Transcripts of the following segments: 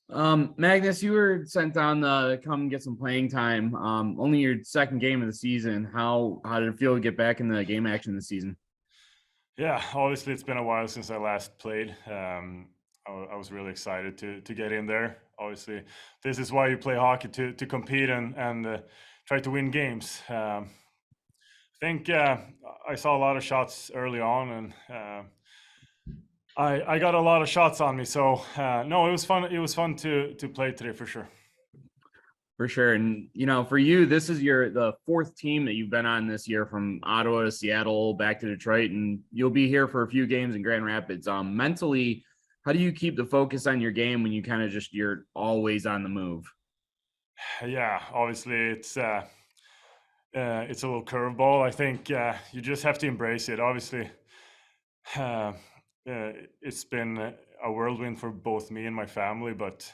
Magnus, you were sent down to come get some playing time. Only your second game of the season. How did it feel to get back in the game action this season? Yeah, obviously it's been a while since I last played. I was really excited to get in there. Obviously, this is why you play hockey to compete and try to win games. I think I saw a lot of shots early on, and I got a lot of shots on me. So no, it was fun. It was fun to play today for sure. For sure. And for you, this is the fourth team that you've been on this year, from Ottawa to Seattle back to Detroit, and you'll be here for a few games in Grand Rapids. Mentally, how do you keep the focus on your game when you kind of you're always on the move? Yeah, obviously it's a little curveball. I think you just have to embrace it. Obviously, uh, it's been a whirlwind for both me and my family, but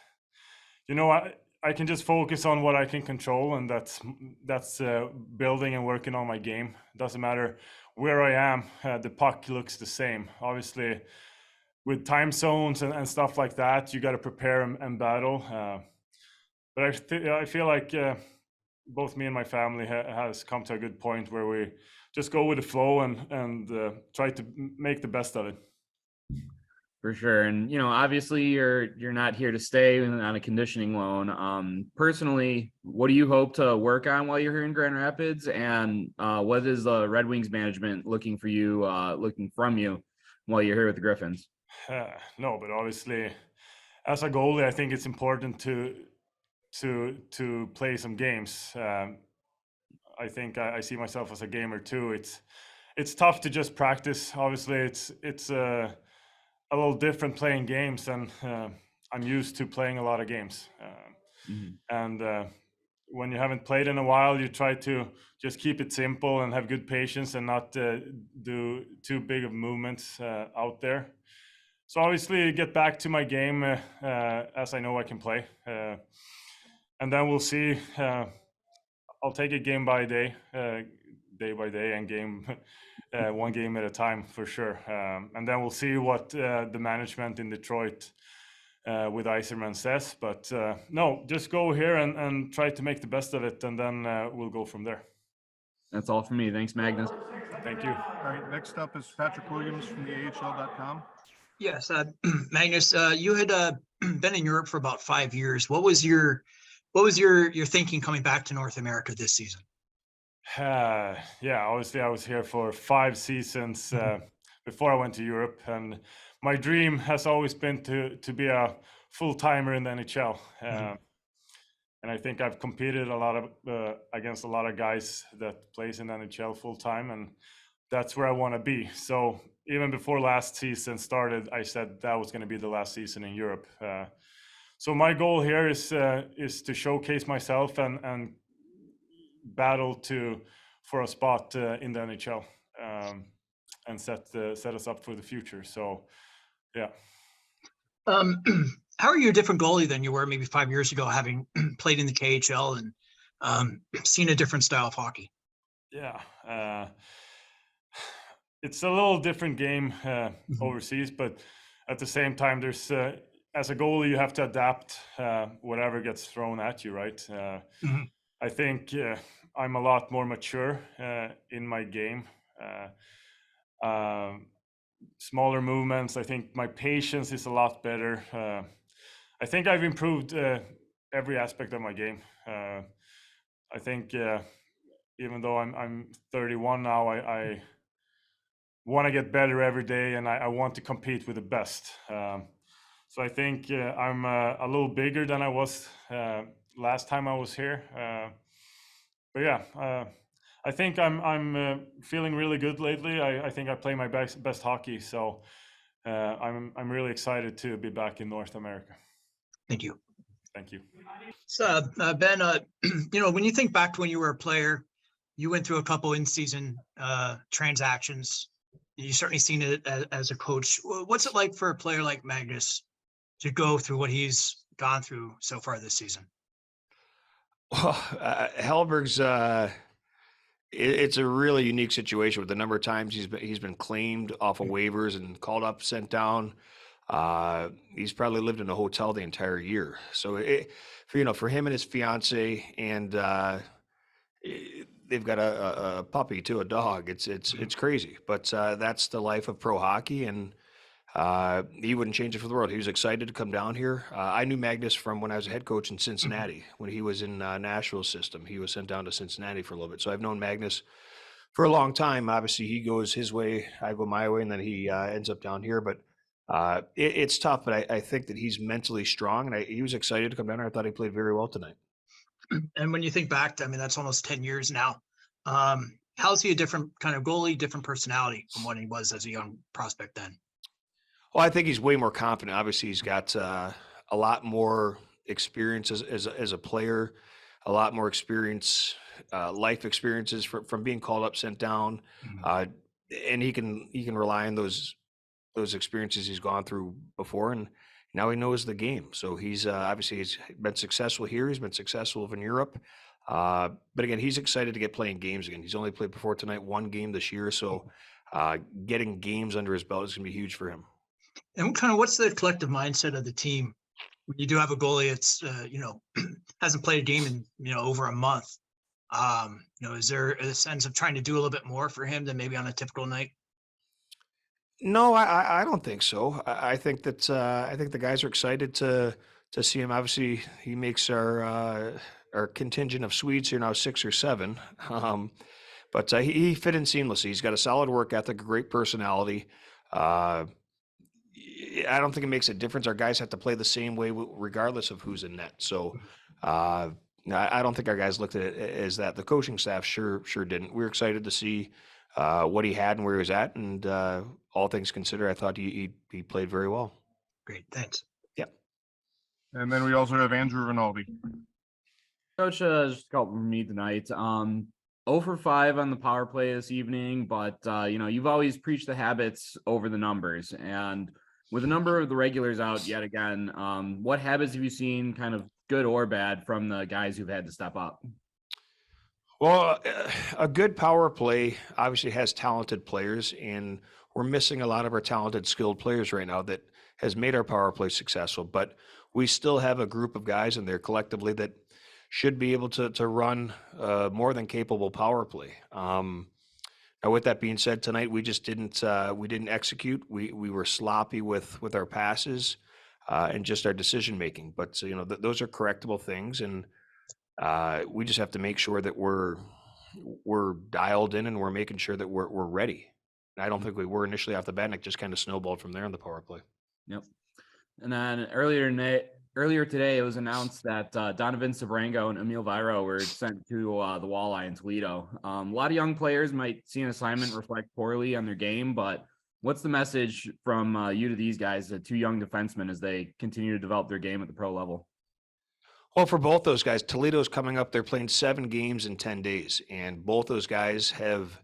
I can just focus on what I can control, and that's building and working on my game. Doesn't matter where I am, the puck looks the same. Obviously, with time zones and stuff like that, you got to prepare and battle. But I feel like both me and my family has come to a good point where we just go with the flow and try to make the best of it. For sure. And obviously you're not here to stay on a conditioning loan. Personally, what do you hope to work on while you're here in Grand Rapids? And what is the Red Wings management looking from you while you're here with the Griffins? No, but obviously, as a goalie, I think it's important to play some games. I think I see myself as a gamer too. It's tough to just practice. Obviously, it's a little different playing games, and I'm used to playing a lot of games. And when you haven't played in a while, you try to just keep it simple and have good patience and not do too big of movements out there. So obviously, get back to my game as I know I can play, and then we'll see. I'll take it game by day, day by day, and one game at a time for sure. And then we'll see what the management in Detroit with Iserman says. But no, just go here and try to make the best of it, and then we'll go from there. That's all for me. Thanks, Magnus. Thank you. All right, next up is Patrick Williams from the AHL.com. Yes, Magnus, you had been in Europe for about 5 years. What was your thinking coming back to North America this season? Yeah, obviously I was here for 5 seasons before I went to Europe, and my dream has always been to be a full-timer in the NHL. And I think I've competed against a lot of guys that plays in the NHL full-time, and that's where I want to be. So even before last season started, I said that was going to be the last season in Europe. So my goal here is to showcase myself and battle for a spot in the NHL, and set us up for the future. So, yeah. How are you a different goalie than you were maybe 5 years ago, having played in the KHL and seen a different style of hockey? Yeah, it's a little different game overseas, but at the same time, there's as a goalie you have to adapt whatever gets thrown at you, right? I think I'm a lot more mature in my game. Smaller movements. I think my patience is a lot better. I think I've improved every aspect of my game. I think even though I'm 31 now, I want to get better every day, and I want to compete with the best. So I think I'm a little bigger than I was last time I was here. But yeah, I think I'm feeling really good lately. I think I play my best hockey, so I'm really excited to be back in North America. Thank you. Thank you. So Ben, when you think back to when you were a player, you went through a couple in-season transactions. You've certainly seen it as a coach. What's it like for a player like Magnus to go through what he's gone through so far this season? Well, Hellberg's it's a really unique situation with the number of times he's been claimed off of waivers and called up, sent down. He's probably lived in a hotel the entire year. So for him and his fiance, and they've got a puppy too, a dog. It's crazy, but that's the life of pro hockey, and he wouldn't change it for the world. He was excited to come down here. I knew Magnus from when I was a head coach in Cincinnati. When he was in Nashville's system, he was sent down to Cincinnati for a little bit. So I've known Magnus for a long time. Obviously, he goes his way, I go my way, and then he ends up down here. But it's tough, but I think that he's mentally strong, and he was excited to come down here. I thought he played very well tonight. And when you think back to, I mean, that's almost 10 years now. How's he a different kind of goalie, different personality from what he was as a young prospect then? Well, I think he's way more confident. Obviously, he's got a lot more experience as a player, a lot more experience, life experiences from being called up, sent down, and he can rely on those experiences he's gone through before, and now he knows the game. So he's obviously he's been successful here. He's been successful in Europe, but again, he's excited to get playing games again. He's only played before tonight, one game this year, so getting games under his belt is going to be huge for him. And what's the collective mindset of the team when you do have a goalie that's hasn't played a game in over a month? Is there a sense of trying to do a little bit more for him than maybe on a typical night? No, I don't think so. I think that I think the guys are excited to see him. Obviously, he makes our contingent of Swedes here now 6 or 7, but he fit in seamlessly. He's got a solid work ethic, a great personality. I don't think it makes a difference. Our guys have to play the same way regardless of who's in net. So I don't think our guys looked at it as that. The coaching staff sure didn't. We were excited to see what he had and where he was at, and all things considered, I thought he played very well. Great, thanks. Yep. And then we also have Andrew Rinaldi. Coach, just a couple from me tonight. 0 for 5 on the power play this evening, but you've always preached the habits over the numbers, and with a number of the regulars out yet again, what habits have you seen, kind of good or bad, from the guys who've had to step up? Well, a good power play obviously has talented players, and we're missing a lot of our talented, skilled players right now that has made our power play successful. But we still have a group of guys in there collectively that should be able to run more than capable power play. Now, with that being said, tonight we just didn't execute. We were sloppy with our passes and just our decision making. But those are correctable things, and we just have to make sure that we're dialed in and we're making sure that we're ready. And I don't think we were initially off the bat, and it just kind of snowballed from there on the power play. Yep. And then earlier today, it was announced that Donovan Sabrango and Emil Viro were sent to the Walleye in Toledo. A lot of young players might see an assignment reflect poorly on their game, but what's the message from you to these guys, the 2 young defensemen, as they continue to develop their game at the pro level? Well, for both those guys, Toledo's coming up. They're playing 7 games in 10 days, and both those guys have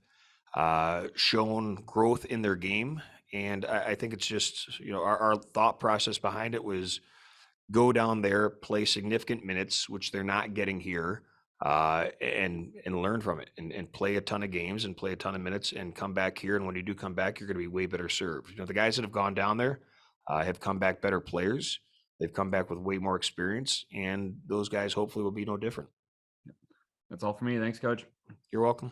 shown growth in their game. And I think it's just, our thought process behind it was go down there, play significant minutes, which they're not getting here, and learn from it, and play a ton of games and play a ton of minutes and come back here. And when you do come back, you're going to be way better served. The guys that have gone down there have come back better players. They've come back with way more experience, and those guys hopefully will be no different. That's all for me. Thanks, Coach. You're welcome.